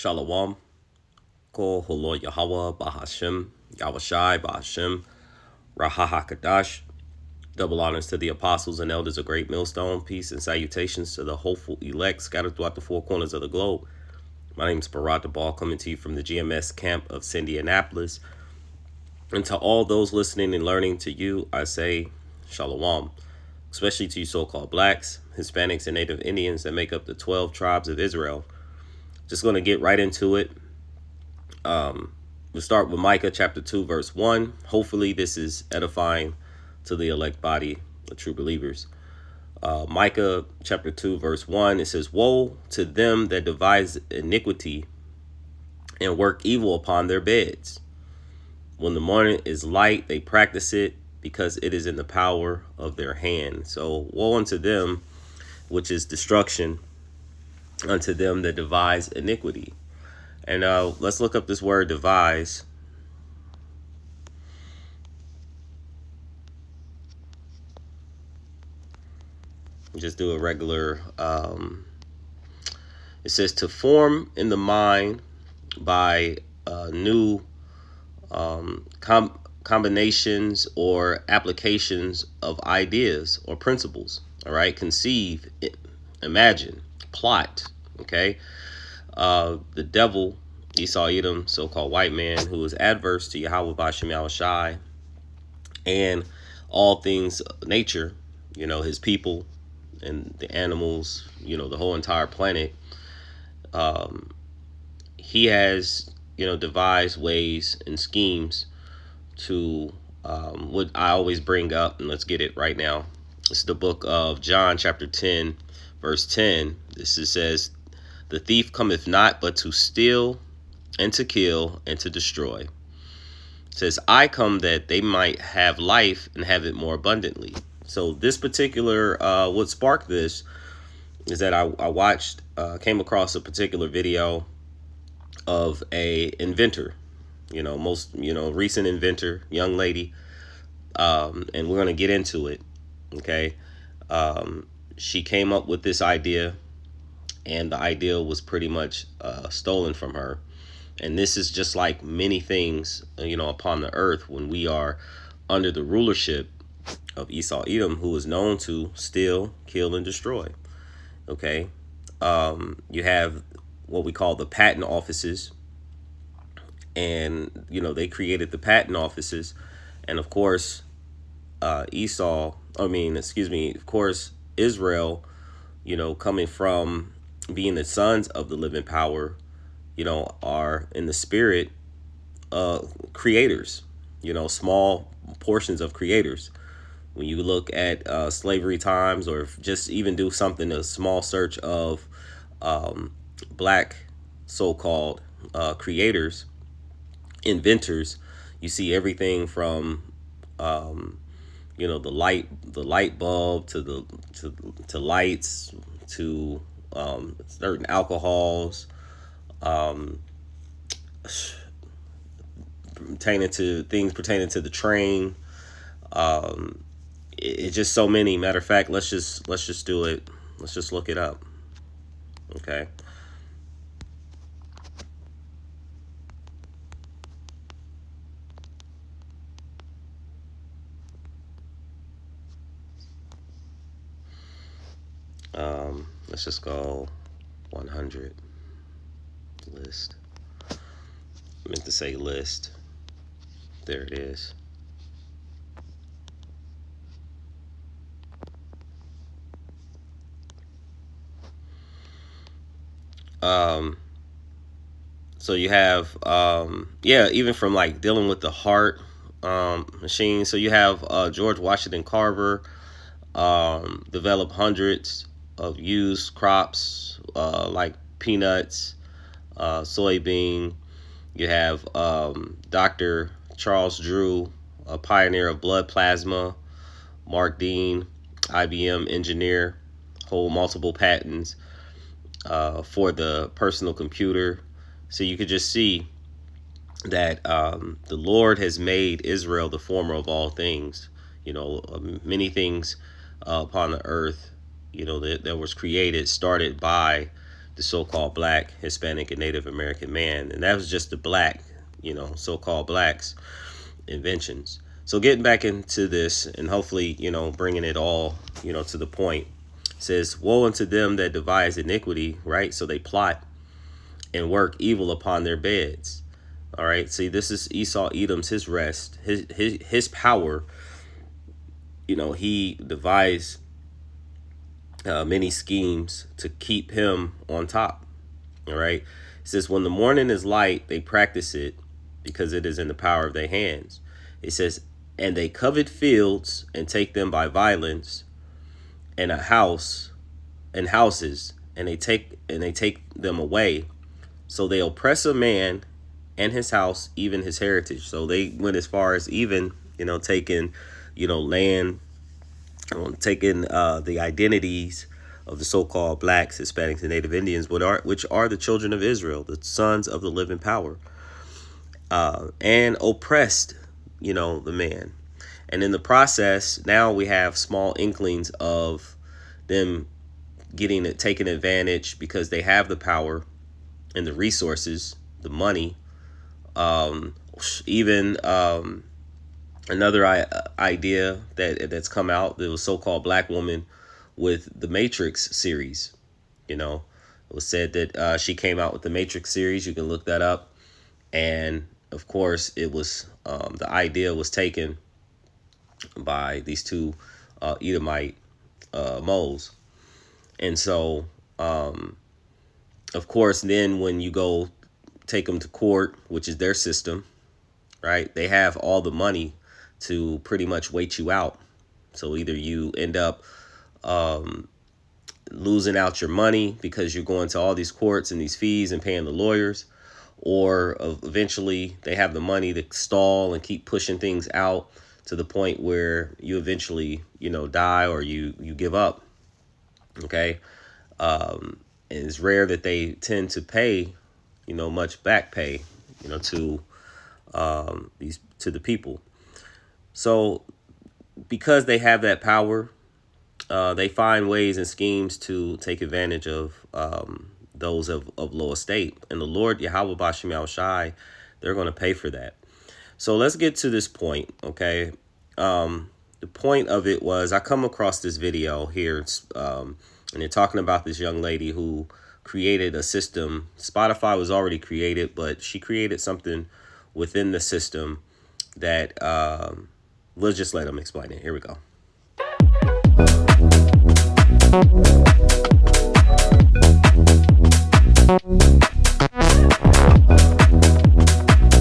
Shalom, Ko Holo Yahweh Bahashem, Yahweh Bahashem, Rahaha Kadash. Double honors to the apostles and elders of Great Millstone. Peace and salutations to the hopeful elect scattered throughout the four corners of the globe. My name is Barat the Ball, coming to you from the GMS camp of Indianapolis. And to all those listening and learning, to you, I say Shalom, especially to you so-called blacks, Hispanics, and Native Indians that make up the 12 tribes of Israel. Just going to get right into it. We'll start with Micah chapter 2, verse 1. Hopefully this is edifying to the elect body of true believers. Micah chapter 2, verse 1, it says, "Woe to them that devise iniquity and work evil upon their beds. When the morning is light, they practice it, because it is in the power of their hand." So woe unto them, which is destruction, unto them that devise iniquity. And let's look up this word devise. Just do a regular, it says to form in the mind by new combinations or applications of ideas or principles. All right, conceive, imagine, plot. Okay, the devil, Esau Edom, so-called white man, who is adverse to Yahweh Bashem Yahushai and all things nature, his people and the animals, the whole entire planet. He has, devised ways and schemes to what I always bring up, and let's get it right now. It's the book of John, chapter 10, verse 10. This says, "The thief cometh not but to steal and to kill and to destroy. It says, I come that they might have life and have it more abundantly." So this particular, what sparked this is that I came across a particular video of a inventor, recent inventor, young lady. And we're going to get into it. Okay. She came up with this idea, and the idea was pretty much stolen from her. And this is just like many things, upon the earth when we are under the rulership of Esau Edom, who is known to steal, kill, and destroy. Okay. You have what we call the patent offices. And, they created the patent offices. And of course, Israel, coming from being the sons of the living power, are in the spirit creators, small portions of creators. When you look at slavery times, or just even do something, a small search of black so-called creators, inventors, you see everything from the light bulb to lights to certain alcohols, pertaining to the train. It's just so many. Matter of fact, let's just do it. Let's just look it up. Okay. Let's just go 100 list. I meant to say list. There it is. So you have, even from like dealing with the heart machine. So you have George Washington Carver developed hundreds of used crops like peanuts, soybean. You have Dr. Charles Drew, a pioneer of blood plasma. Mark Dean, IBM engineer, hold multiple patents for the personal computer. So you could just see that the Lord has made Israel the former of all things. Many things upon the earth, that was created, started by, the so-called black, Hispanic, and Native American man. And that was just the black, so-called blacks' inventions. So getting back into this and hopefully, bringing it all, to the point. It says, woe unto them that devise iniquity, right? So they plot and work evil upon their beds. All right. See, this is Esau Edom's his rest, his power. He devised many schemes to keep him on top. All right. It says, when the morning is light, they practice it because it is in the power of their hands. It says, and they covet fields and take them by violence, and houses, and they take them away. So they oppress a man and his house, even his heritage. So they went as far as even, taking, land, taking the identities of the so-called blacks, Hispanics, and Native Indians, which are the children of Israel, the sons of the living power, and oppressed, the man. And in the process, now we have small inklings of them taking advantage because they have the power and the resources, the money, even another idea that's come out, there was so-called black woman with the Matrix series. It was said that she came out with the Matrix series. You can look that up. And of course, it was the idea was taken by these two Edomite moles. And so, of course, then when you go take them to court, which is their system, right? They have all the money to pretty much wait you out. So either you end up losing out your money because you're going to all these courts and these fees and paying the lawyers, or eventually they have the money to stall and keep pushing things out to the point where you eventually, die or you give up. Okay. And it's rare that they tend to pay, much back pay, to the people. So because they have that power, they find ways and schemes to take advantage of those of low estate. And the Lord Yahweh Bashim Yahweh Shai, they're going to pay for that. So let's get to this point, okay? The point of it was I come across this video here, and they're talking about this young lady who created a system. Spotify was already created, but she created something within the system that let's just let them explain it. Here we go.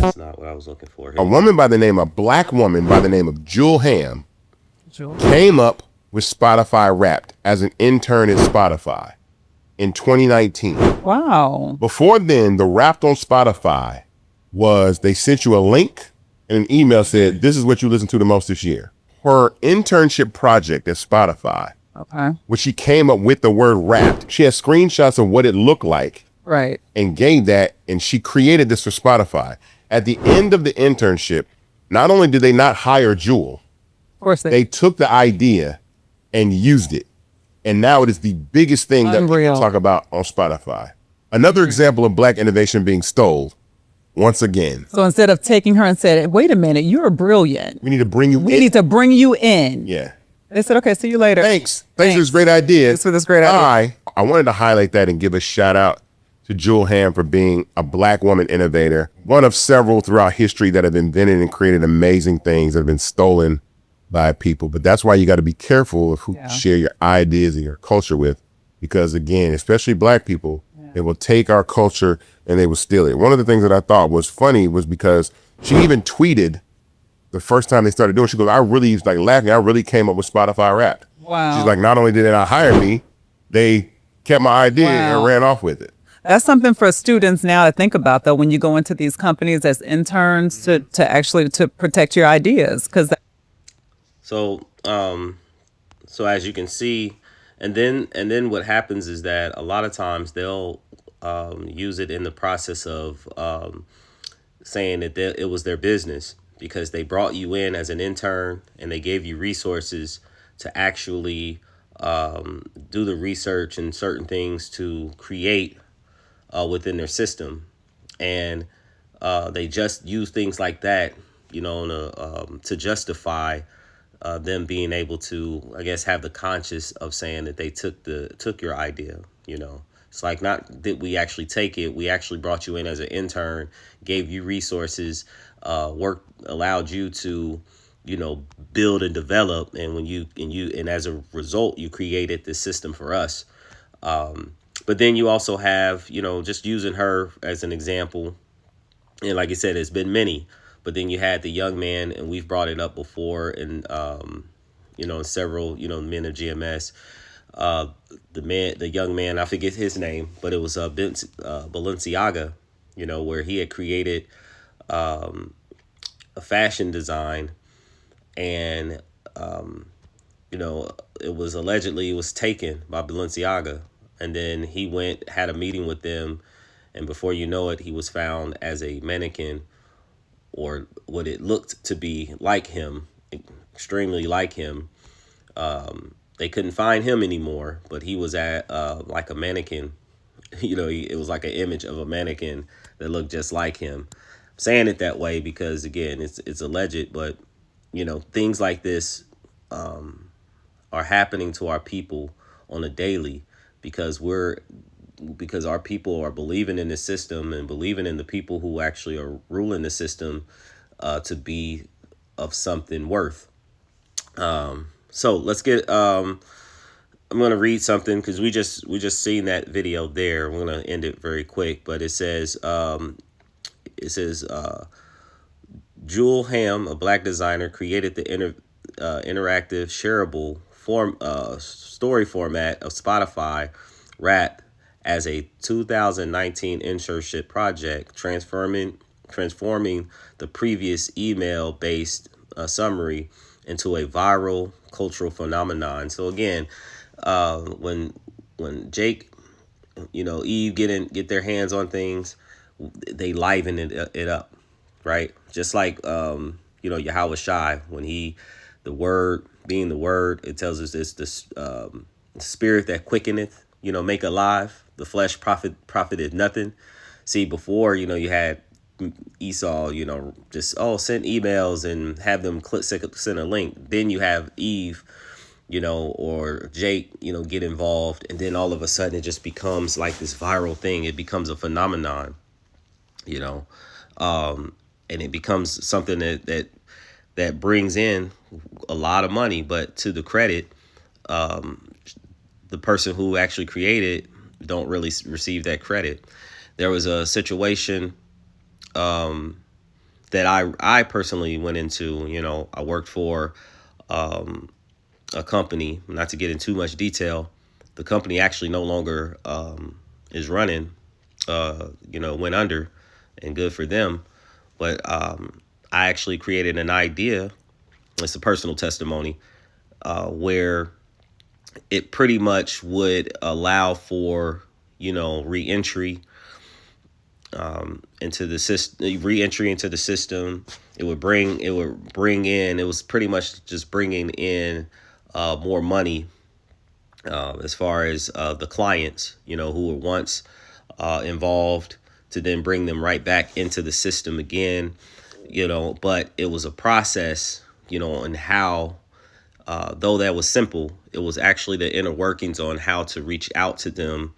That's not what I was looking for. Here. A black woman by the name of Jewel Ham came up with Spotify Wrapped as an intern at Spotify in 2019. Wow. Before then, the Wrapped on Spotify was they sent you a link and an email said, this is what you listen to the most this year. Her internship project at Spotify, which she came up with the word Wrapped. She has screenshots of what it looked like. Right. And gave that, and she created this for Spotify. At the end of the internship, not only did they not hire Jewel, of course they took the idea and used it. And now it is the biggest thing that people talk about on Spotify. Another example of black innovation being stole once again. So instead of taking her and said, wait a minute, you're brilliant. We need to bring you in. We need to bring you in. Yeah. They said, okay, see you later. Thanks for this great idea. Thanks for this great idea. I wanted to highlight that and give a shout out to Jewel Ham for being a black woman innovator, one of several throughout history that have invented and created amazing things that have been stolen by people. But that's why you got to be careful of who you share your ideas and your culture with, because again, especially black people, they will take our culture and they will steal it. One of the things that I thought was funny was because she even tweeted the first time they started doing it, she goes, I really was like laughing. I really came up with Spotify Wrapped. Wow. She's like, not only did they not hire me, they kept my idea and ran off with it. That's something for students now to think about, though, when you go into these companies as interns to actually to protect your ideas. So as you can see, and then what happens is that a lot of times they'll use it in the process of saying that it was their business because they brought you in as an intern and they gave you resources to actually do the research and certain things to create within their system. And they just use things like that, to justify them being able to, I guess, have the conscience of saying that they took your idea. It's like, not that we actually take it. We actually brought you in as an intern, gave you resources, allowed you to, build and develop. And and as a result, you created this system for us. But then you also have, just using her as an example. And like I said, it's been many. But then you had the young man, and we've brought it up before, and several, men of GMS. The young man, I forget his name, but it was Balenciaga, where he had created a fashion design, and it was taken by Balenciaga, and then he had a meeting with them, and before you know it, he was found as a mannequin, or what it looked to be like him, extremely like him. They couldn't find him anymore, but he was at like a mannequin. It was like an image of a mannequin that looked just like him. I'm saying it that way because, again, it's alleged, but things like this are happening to our people on a daily because our people are believing in the system and believing in the people who actually are ruling the system to be of something worth. So let's get. I'm gonna read something because we just seen that video there. We're gonna end it very quick, but it says Jewel Ham, a black designer, created the interactive shareable story format of Spotify Wrapped as a 2019 internship project, transforming the previous email-based summary into a viral cultural phenomenon. So again, when Jake, Eve get their hands on things, they liven it up, right? Just like Yahweh Shai, when the word being the word, it tells us it's the spirit that quickeneth, make alive. The flesh profited nothing. See, before, you had Esau, just, send emails and have them send a link. Then you have Eve, or Jake, get involved. And then all of a sudden it just becomes like this viral thing. It becomes a phenomenon, and it becomes something that brings in a lot of money. But to the credit, the person who actually created don't really receive that credit. There was a situation that I personally went into. I worked for a company, not to get into too much detail. The company actually no longer is running, went under, and good for them. But I actually created an idea. It's a personal testimony where it pretty much would allow for, re-entry into the system. Re-entry into the system. It would bring in. It was pretty much just bringing in more money as far as the clients, who were once involved, to then bring them right back into the system again. But it was a process, and how. Though that was simple, it was actually the inner workings on how to reach out to them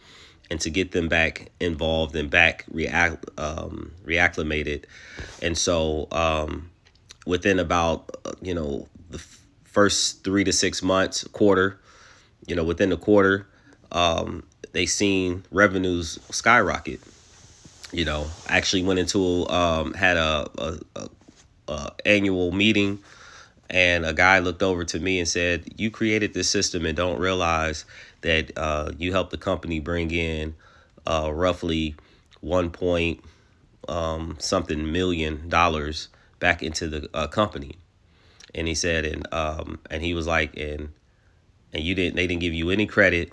and to get them back involved and back reacclimated. And so within about, the first 3 to 6 months, quarter, within the quarter, they seen revenues skyrocket. I actually went into had a annual meeting. And a guy looked over to me and said, "You created this system and don't realize that you helped the company bring in roughly 1 million back into the company." And he said, and he was like, and they didn't give you any credit,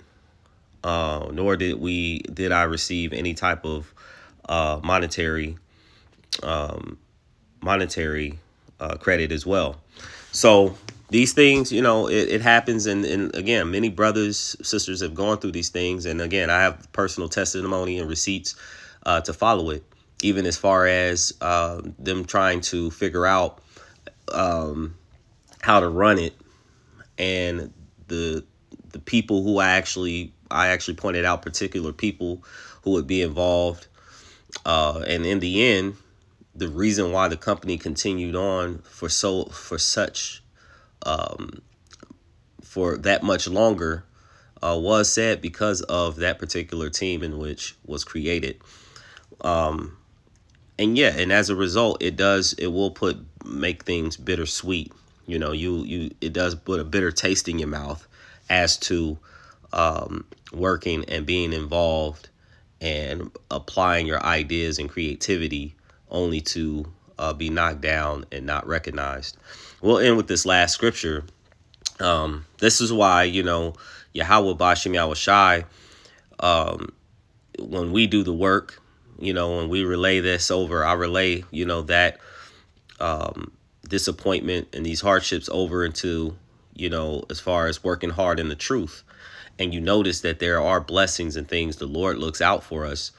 nor did I receive any type of monetary credit as well. So, these things, it happens. And again, many brothers, sisters have gone through these things. And again, I have personal testimony and receipts to follow it, even as far as them trying to figure out how to run it. And the people who I actually pointed out, particular people who would be involved. And in the end, the reason why the company continued on for that much longer was said because of that particular team in which was created. And as a result, it will make things bittersweet. It does put a bitter taste in your mouth as to working and being involved and applying your ideas and creativity only to be knocked down and not recognized. We'll end with this last scripture. This is why, Yahweh Bashem Yahweh Shai, when we do the work, when we relay this over, I relay, that disappointment and these hardships over into, as far as working hard in the truth. And you notice that there are blessings and things the Lord looks out for us,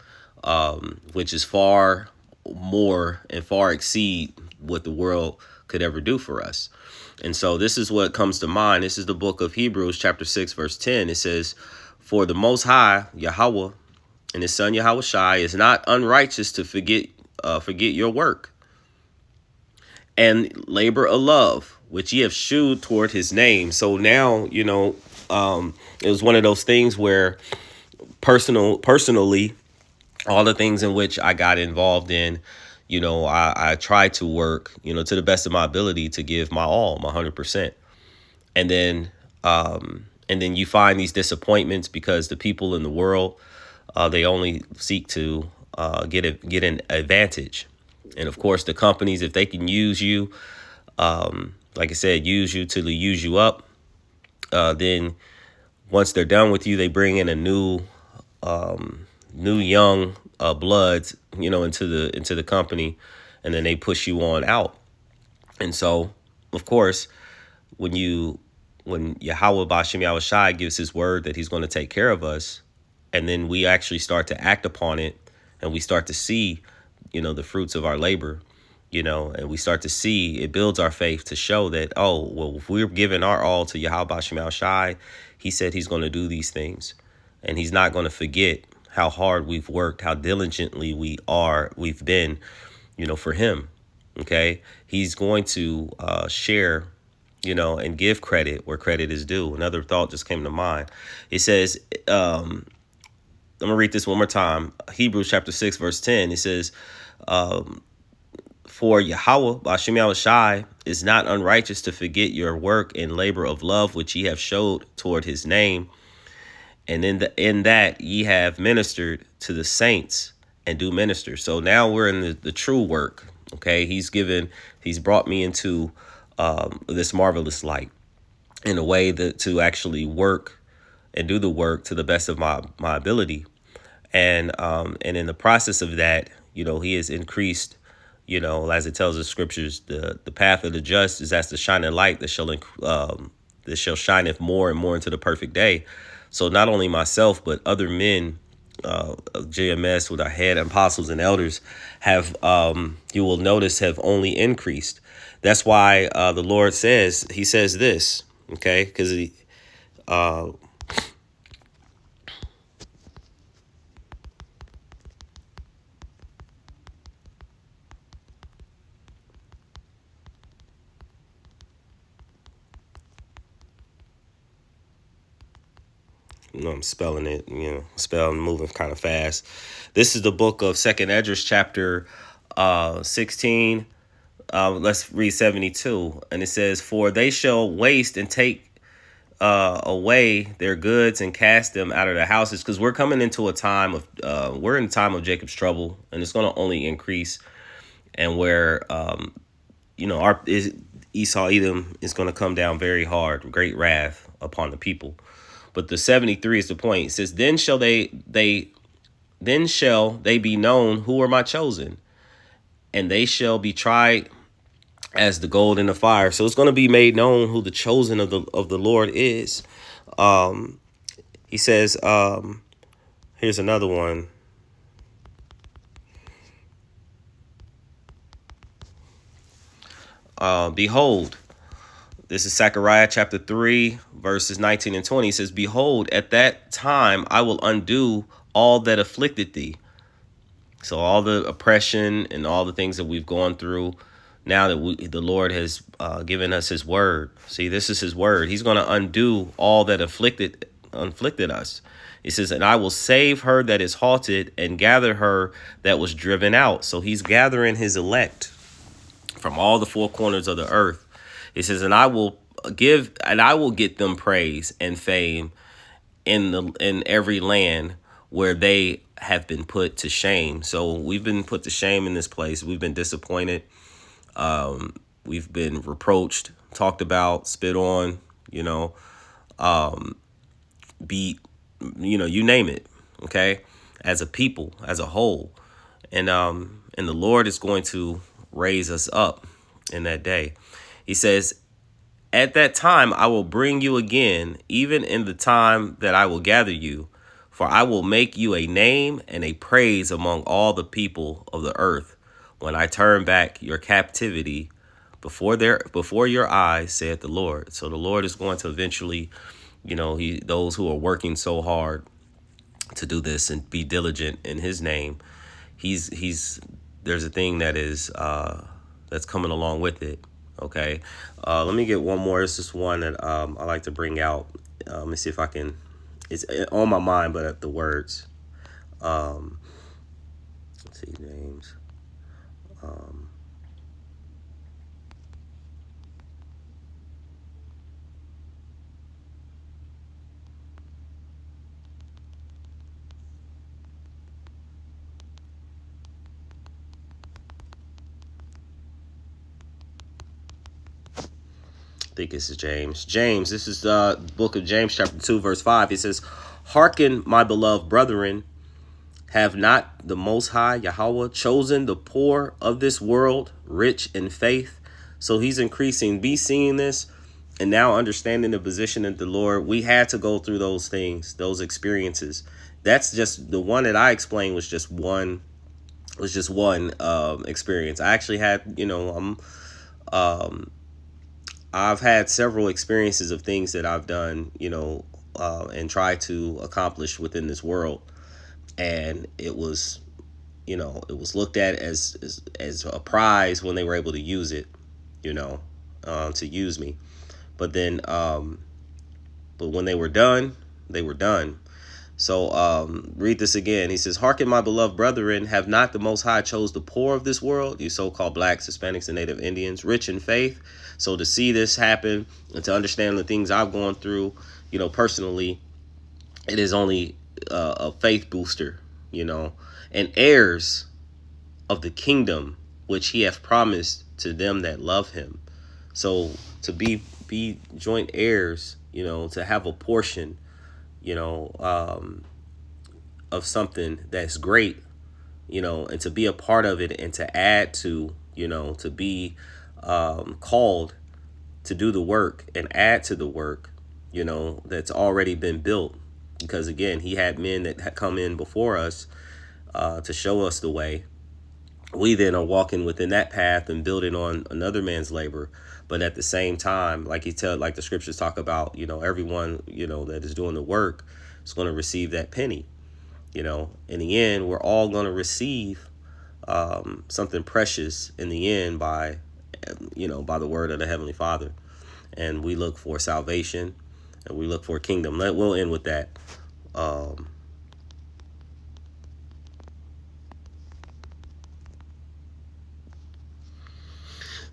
which is far more and far exceed what the world could ever do for us. And so this is what comes to mind. This is the book of Hebrews, chapter 6, verse 10. It says, "For the Most High, Yahweh, and his son Yahweh Shai is not unrighteous to forget your work and labor of love, which ye have shewed toward his name." So now, it was one of those things where personally, all the things in which I got involved in, I tried to work, to the best of my ability to give my all, my 100%. And then you find these disappointments because the people in the world, they only seek to get an advantage. And of course, the companies, if they can use you, like I said, use you till they use you up, then once they're done with you, they bring in a new young bloods, into the company, and then they push you on out. And so, of course, when Yahweh Bashem Yahweh Shai gives his word that he's going to take care of us, and then we actually start to act upon it, and we start to see, the fruits of our labor, and we start to see, it builds our faith to show that, if we're giving our all to Yahweh Bashem Yahweh Shai, he said he's going to do these things, and he's not going to forget how hard we've worked, how diligently we've been, for him. Okay. He's going to share, and give credit where credit is due. Another thought just came to mind. It says, I'm going to read this one more time. Hebrews chapter 6, verse 10. It says, "For Yahweh Bashem Yahweh Shai is not unrighteous to forget your work and labor of love, which ye have showed toward his name. And in that ye have ministered to the saints and do minister." So now we're in the true work. Okay. He's brought me into this marvelous light in a way that to actually work and do the work to the best of my ability. And in the process of that, he has increased, as it tells the scriptures, the path of the just is as the shining light that shall shineth more and more into the perfect day. So not only myself, but other men of JMS with our head apostles and elders have, you will notice, have only increased. That's why the Lord says, he says this, okay, because I'm spelling it, moving kind of fast. This is the book of 2nd Esdras, chapter 16. Let's read 72. And it says, "For they shall waste and take away their goods and cast them out of their houses." Because we're coming into a time of, we're in a time of Jacob's trouble, and it's going to only increase. And where, Esau Edom is going to come down very hard, great wrath upon the people. But the 73 is the point. It says, then shall they be known who are my chosen, and they shall be tried as the gold in the fire. So it's going to be made known who the chosen of the Lord is. He says, here's another one. Behold, this is Zechariah chapter 3, verses 19 and 20. It says, behold, at that time I will undo all that afflicted thee. So all the oppression and all the things that we've gone through, now that the Lord has given us his word. See, this is his word. He's going to undo all that afflicted us. He says, and I will save her that is halted and gather her that was driven out. So he's gathering his elect from all the four corners of the earth. He says, and I will get them praise and fame in every land where they have been put to shame. So we've been put to shame in this place. We've been disappointed. We've been reproached, talked about, spit on, beat, you name it. Okay. As a people, as a whole. And the Lord is going to raise us up in that day. He says, at that time, I will bring you again, even in the time that I will gather you, for I will make you a name and a praise among all the people of the earth, when I turn back your captivity before your eyes, saith the Lord. So the Lord is going to eventually, those who are working so hard to do this and be diligent in his name, there's a thing that is that's coming along with it. Okay, let me get one more. This is one that I like to bring out. Let me see if I can. It's on my mind, but the words. Let's see, James. I think this is James. This is the book of James, chapter 2, verse 5. It says, hearken, my beloved brethren, have not the Most High, Yahweh, chosen the poor of this world, rich in faith? So he's increasing. Be seeing this and now understanding the position of the Lord. We had to go through those things, those experiences. That's just the one that I explained was just one experience. I actually had, I've had several experiences of things that I've done, and tried to accomplish within this world. And it was looked at as a prize when they were able to use it, to use me. But then, but when they were done, they were done. So read this again. He says, hearken, my beloved brethren, have not the Most High chose the poor of this world, you so-called blacks, Hispanics, and Native Indians, rich in faith? So to see this happen and to understand the things I've gone through, personally, it is only a faith booster, and heirs of the kingdom which he hath promised to them that love him. So to be joint heirs, to have a portion, of something that's great, and to be a part of it and to add to, to be called to do the work and add to the work, that's already been built. Because again, he had men that had come in before us to show us the way. We then are walking within that path and building on another man's labor. But at the same time, like the scriptures talk about, everyone, that is doing the work is going to receive that penny. In the end, we're all going to receive something precious in the end by the word of the Heavenly Father. And we look for salvation and we look for a kingdom. We'll end with that.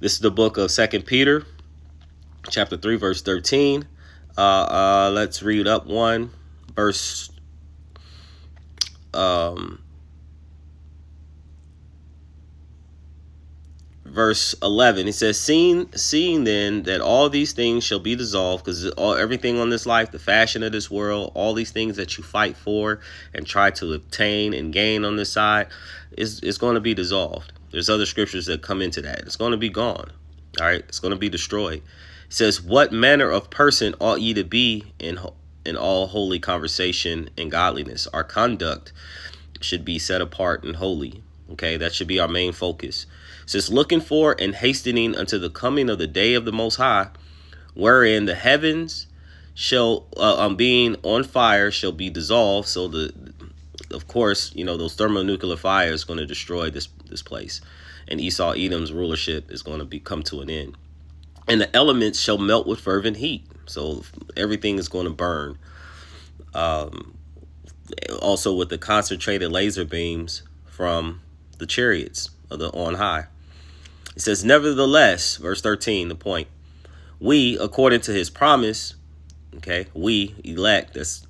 This is the book of 2 Peter, chapter 3, verse 13. Let's read up one verse. Verse 11, he says, seeing then that all these things shall be dissolved, because everything on this life, the fashion of this world, all these things that you fight for and try to obtain and gain on this side is going to be dissolved. There's other scriptures that come into that. It's going to be gone. All right, it's going to be destroyed. It says, "What manner of person ought ye to be in all holy conversation and godliness?" Our conduct should be set apart and holy. Okay, that should be our main focus. It says, "Looking for and hastening unto the coming of the day of the Most High, wherein the heavens shall, being on fire, shall be dissolved." So of course, those thermonuclear fires is going to destroy this place, and Esau Edom's rulership is going to come to an end. And the elements shall melt with fervent heat. So everything is going to burn. Also with the concentrated laser beams from the chariots of the on high. It says, "Nevertheless," verse 13, the point, "we, according to his promise," okay, we elect, that's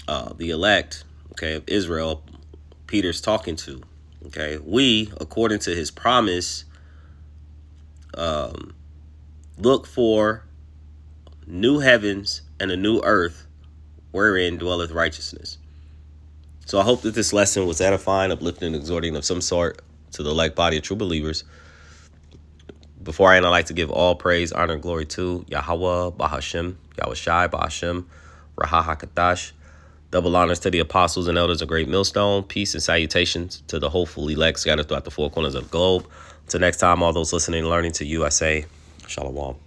the elect, okay, of Israel, Peter's talking to, okay, "we, according to his promise, look for new heavens and a new earth wherein dwelleth righteousness." So I hope that this lesson was edifying, uplifting, exhorting of some sort to the elect body of true believers. Before I end, I'd like to give all praise, honor, and glory to Yahweh, Bahashem, Yahushai, Bahashem, Raha HaKadash. Double honors to the apostles and elders of Great Millstone. Peace and salutations to the hopeful elect scattered throughout the four corners of the globe. Until next time, all those listening and learning, to you I say, Shalom.